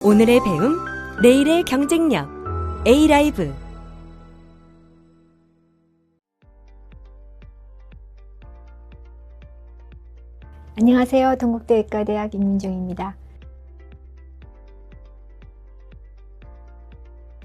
오늘의 배움, 내일의 경쟁력, A-라이브. 안녕하세요. 동국대의과대학 임민정입니다.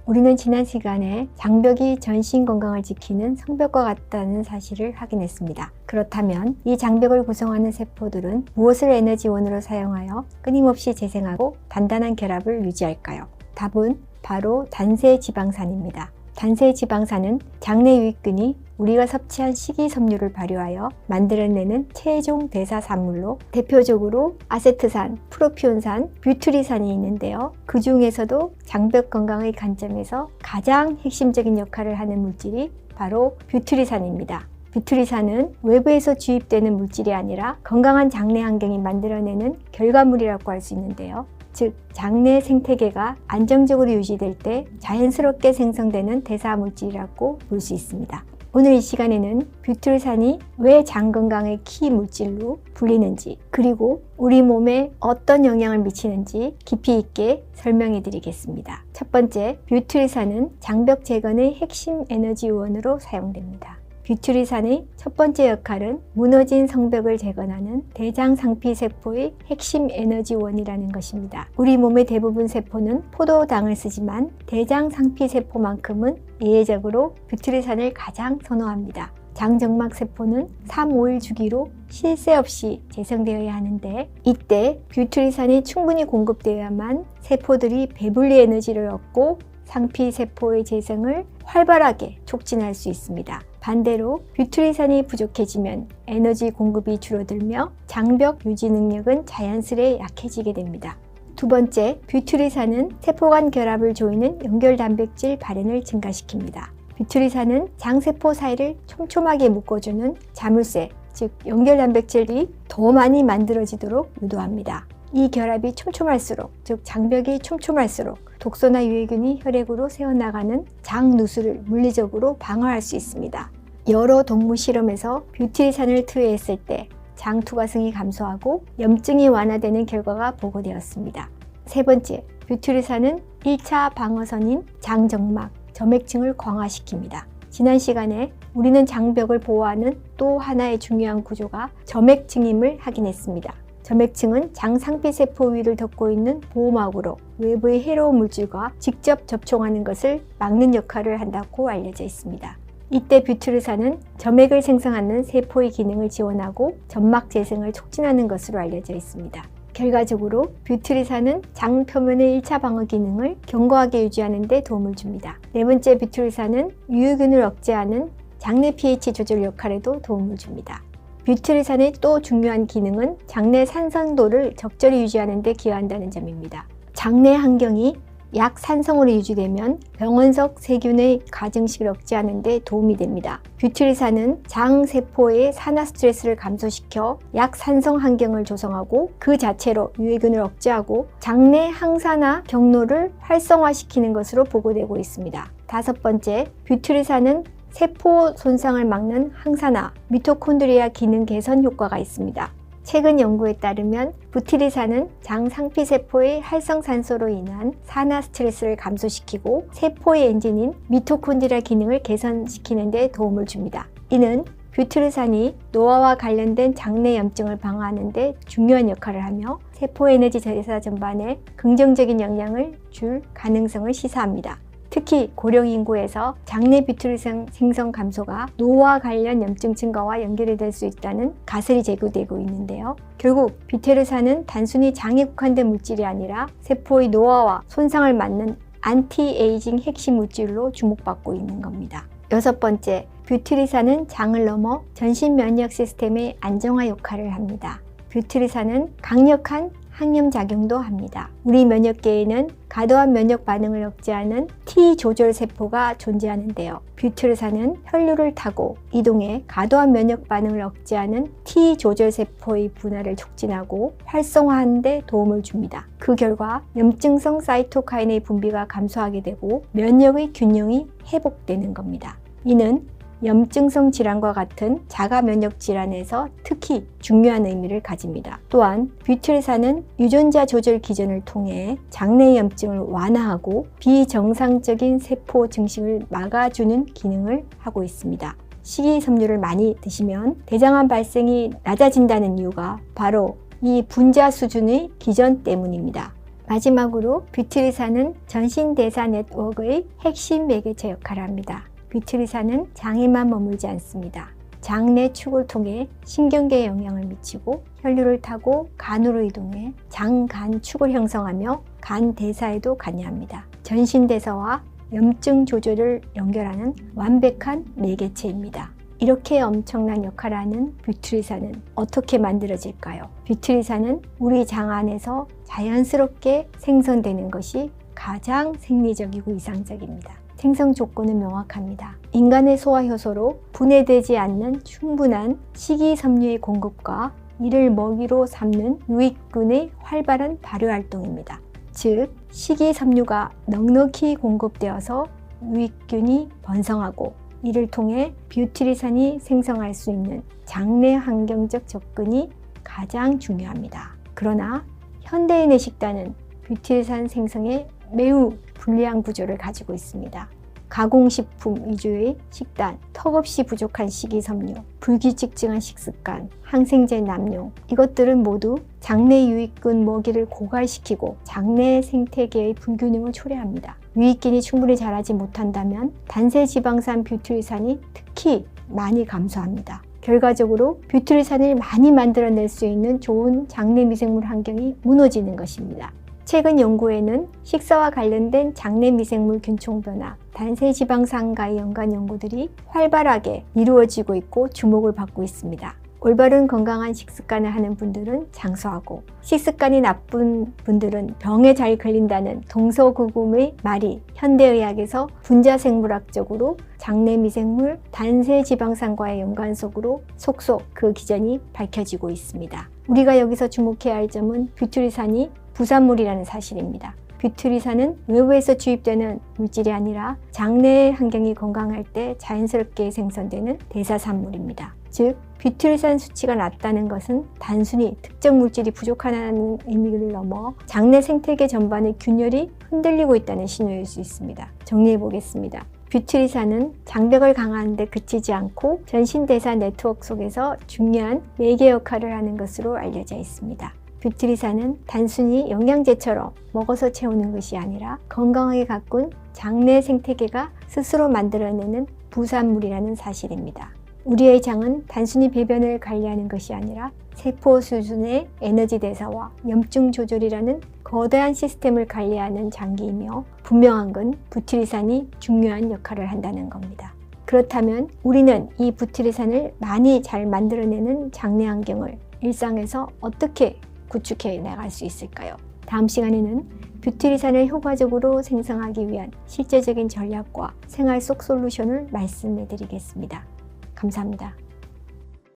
우리는 지난 시간에 장벽이 전신 건강을 지키는 성벽과 같다는 사실을 확인했습니다. 그렇다면 이 장벽을 구성하는 세포들은 무엇을 에너지원으로 사용하여 끊임없이 재생하고 단단한 결합을 유지할까요? 답은 바로 단세지방산입니다. 단세지방산은 장내 유익균이 우리가 섭취한 식이섬유를 발효하여 만들어내는 최종 대사산물로 대표적으로 아세트산, 프로피온산, 뷰트리산이 있는데요. 그 중에서도 장벽 건강의 관점에서 가장 핵심적인 역할을 하는 물질이 바로 뷰트리산입니다. 뷰트리산은 외부에서 주입되는 물질이 아니라 건강한 장내 환경이 만들어내는 결과물이라고 할 수 있는데요. 즉, 장내 생태계가 안정적으로 유지될 때 자연스럽게 생성되는 대사물질이라고 볼 수 있습니다. 오늘 이 시간에는 뷰트리산이 왜 장 건강의 키 물질로 불리는지, 그리고 우리 몸에 어떤 영향을 미치는지 깊이 있게 설명해 드리겠습니다. 첫 번째, 뷰트리산은 장벽 재건의 핵심 에너지원으로 사용됩니다. 뷰트리산의 첫 번째 역할은 무너진 성벽을 재건하는 대장상피세포의 핵심 에너지원이라는 것입니다. 우리 몸의 대부분 세포는 포도당을 쓰지만 대장상피세포만큼은 예외적으로 뷰트리산을 가장 선호합니다. 장정막 세포는 3-5일 주기로 쉴 새 없이 재생되어야 하는데, 이때 뷰트리산이 충분히 공급되어야만 세포들이 배분리 에너지를 얻고 상피세포의 재생을 활발하게 촉진할 수 있습니다. 반대로 뷰트리산이 부족해지면 에너지 공급이 줄어들며 장벽 유지 능력은 자연스레 약해지게 됩니다. 두 번째, 뷰트리산은 세포 간 결합을 조이는 연결단백질 발현을 증가시킵니다. 뷰트리산은 장세포 사이를 촘촘하게 묶어주는 자물쇠, 즉 연결단백질이 더 많이 만들어지도록 유도합니다. 이 결합이 촘촘할수록, 즉 장벽이 촘촘할수록 독소나 유해균이 혈액으로 새어나가는 장 누수를 물리적으로 방어할 수 있습니다. 여러 동물 실험에서 뷰트리산을 투여했을 때 장 투과성이 감소하고 염증이 완화되는 결과가 보고되었습니다. 세 번째, 뷰트리산은 1차 방어선인 장정막, 점액층을 강화시킵니다. 지난 시간에 우리는 장벽을 보호하는 또 하나의 중요한 구조가 점액층임을 확인했습니다. 점액층은 장상피세포 위를 덮고 있는 보호막으로 외부의 해로운 물질과 직접 접촉하는 것을 막는 역할을 한다고 알려져 있습니다. 이때 뷰트리산은 점액을 생성하는 세포의 기능을 지원하고 점막 재생을 촉진하는 것으로 알려져 있습니다. 결과적으로 뷰트리산은 장 표면의 1차 방어 기능을 견고하게 유지하는 데 도움을 줍니다. 네 번째, 뷰트리산은 유해균을 억제하는 장내 pH 조절 역할에도 도움을 줍니다. 뷰트리산의 또 중요한 기능은 장내 산성도를 적절히 유지하는 데 기여한다는 점입니다. 장내 환경이 약산성으로 유지되면 병원석 세균의 가증식을 억제하는 데 도움이 됩니다. 뷰트리산은 장세포의 산화 스트레스를 감소시켜 약산성 환경을 조성하고 그 자체로 유해균을 억제하고 장내 항산화 경로를 활성화시키는 것으로 보고되고 있습니다. 다섯 번째, 뷰트리산은 세포 손상을 막는 항산화, 미토콘드리아 기능 개선 효과가 있습니다. 최근 연구에 따르면 뷰트리산은 장 상피세포의 활성산소로 인한 산화 스트레스를 감소시키고 세포의 엔진인 미토콘드리아 기능을 개선시키는 데 도움을 줍니다. 이는 뷰트리산이 노화와 관련된 장내 염증을 방어하는 데 중요한 역할을 하며 세포 에너지 대사 전반에 긍정적인 영향을 줄 가능성을 시사합니다. 특히 고령 인구에서 장내 뷰트리산 생성 감소가 노화 관련 염증 증가와 연결이 될 수 있다는 가설이 제기되고 있는데요. 결국 뷰트리산은 단순히 장에 국한된 물질이 아니라 세포의 노화와 손상을 막는 안티에이징 핵심 물질로 주목받고 있는 겁니다. 여섯 번째, 뷰트리산은 장을 넘어 전신 면역 시스템의 안정화 역할을 합니다. 뷰트리산은 강력한 항염작용도 합니다. 우리 면역계에는 과도한 면역 반응을 억제하는 T 조절 세포가 존재하는데요. 뷰트리산은 혈류를 타고 이동해 과도한 면역 반응을 억제하는 T 조절 세포의 분할을 촉진하고 활성화하는 데 도움을 줍니다. 그 결과 염증성 사이토카인의 분비가 감소하게 되고 면역의 균형이 회복되는 겁니다. 이는 염증성 질환과 같은 자가 면역 질환에서 특히 중요한 의미를 가집니다. 또한 뷰티리산은 유전자 조절 기전을 통해 장내 염증을 완화하고 비정상적인 세포 증식을 막아주는 기능을 하고 있습니다. 식이섬유를 많이 드시면 대장암 발생이 낮아진다는 이유가 바로 이 분자 수준의 기전 때문입니다. 마지막으로 뷰티리산은 전신대사 네트워크의 핵심 매개체 역할을 합니다. 뷰티리산은 장에만 머물지 않습니다. 장내 축을 통해 신경계에 영향을 미치고 혈류를 타고 간으로 이동해 장-간 축을 형성하며 간 대사에도 관여합니다. 전신대사와 염증 조절을 연결하는 완벽한 매개체입니다. 이렇게 엄청난 역할을 하는 뷰티리산은 어떻게 만들어질까요? 뷰티리산은 우리 장 안에서 자연스럽게 생성되는 것이 가장 생리적이고 이상적입니다. 생성 조건은 명확합니다. 인간의 소화 효소로 분해되지 않는 충분한 식이섬유의 공급과 이를 먹이로 삼는 유익균의 활발한 발효 활동입니다. 즉, 식이섬유가 넉넉히 공급되어서 유익균이 번성하고 이를 통해 뷰티리산이 생성할 수 있는 장내 환경적 접근이 가장 중요합니다. 그러나 현대인의 식단은 뷰티리산 생성에 매우 불리한 구조를 가지고 있습니다. 가공식품 위주의 식단, 턱없이 부족한 식이섬유, 불규칙적인 식습관, 항생제 남용, 이것들은 모두 장내 유익균 먹이를 고갈시키고 장내 생태계의 불균형을 초래합니다. 유익균이 충분히 자라지 못한다면 단세지방산 뷰티리산이 특히 많이 감소합니다. 결과적으로 뷰티리산을 많이 만들어낼 수 있는 좋은 장내 미생물 환경이 무너지는 것입니다. 최근 연구에는 식사와 관련된 장내 미생물 균총 변화, 단세지방산과의 연관 연구들이 활발하게 이루어지고 있고 주목을 받고 있습니다. 올바른 건강한 식습관을 하는 분들은 장수하고 식습관이 나쁜 분들은 병에 잘 걸린다는 동서고금의 말이 현대의학에서 분자생물학적으로 장내 미생물, 단세지방산과의 연관 속으로 속속 그 기전이 밝혀지고 있습니다. 우리가 여기서 주목해야 할 점은 뷰티리산이 부산물이라는 사실입니다. 뷰티리산은 외부에서 주입되는 물질이 아니라 장내 환경이 건강할 때 자연스럽게 생성되는 대사산물입니다. 즉, 뷰티리산 수치가 낮다는 것은 단순히 특정 물질이 부족하다는 의미를 넘어 장내 생태계 전반의 균열이 흔들리고 있다는 신호일 수 있습니다. 정리해 보겠습니다. 뷰티리산은 장벽을 강화하는 데 그치지 않고 전신대사 네트워크 속에서 중요한 매개 역할을 하는 것으로 알려져 있습니다. 뷰티리산은 단순히 영양제처럼 먹어서 채우는 것이 아니라 건강하게 가꾼 장내 생태계가 스스로 만들어내는 부산물이라는 사실입니다. 우리의 장은 단순히 배변을 관리하는 것이 아니라 세포 수준의 에너지 대사와 염증 조절이라는 거대한 시스템을 관리하는 장기이며 분명한 건 뷰티리산이 중요한 역할을 한다는 겁니다. 그렇다면 우리는 이 뷰티리산을 많이 잘 만들어내는 장내 환경을 일상에서 어떻게 구축해 나갈 수 있을까요? 다음 시간에는 뷰티리산을 효과적으로 생성하기 위한 실제적인 전략과 생활 속 솔루션을 말씀해 드리겠습니다. 감사합니다.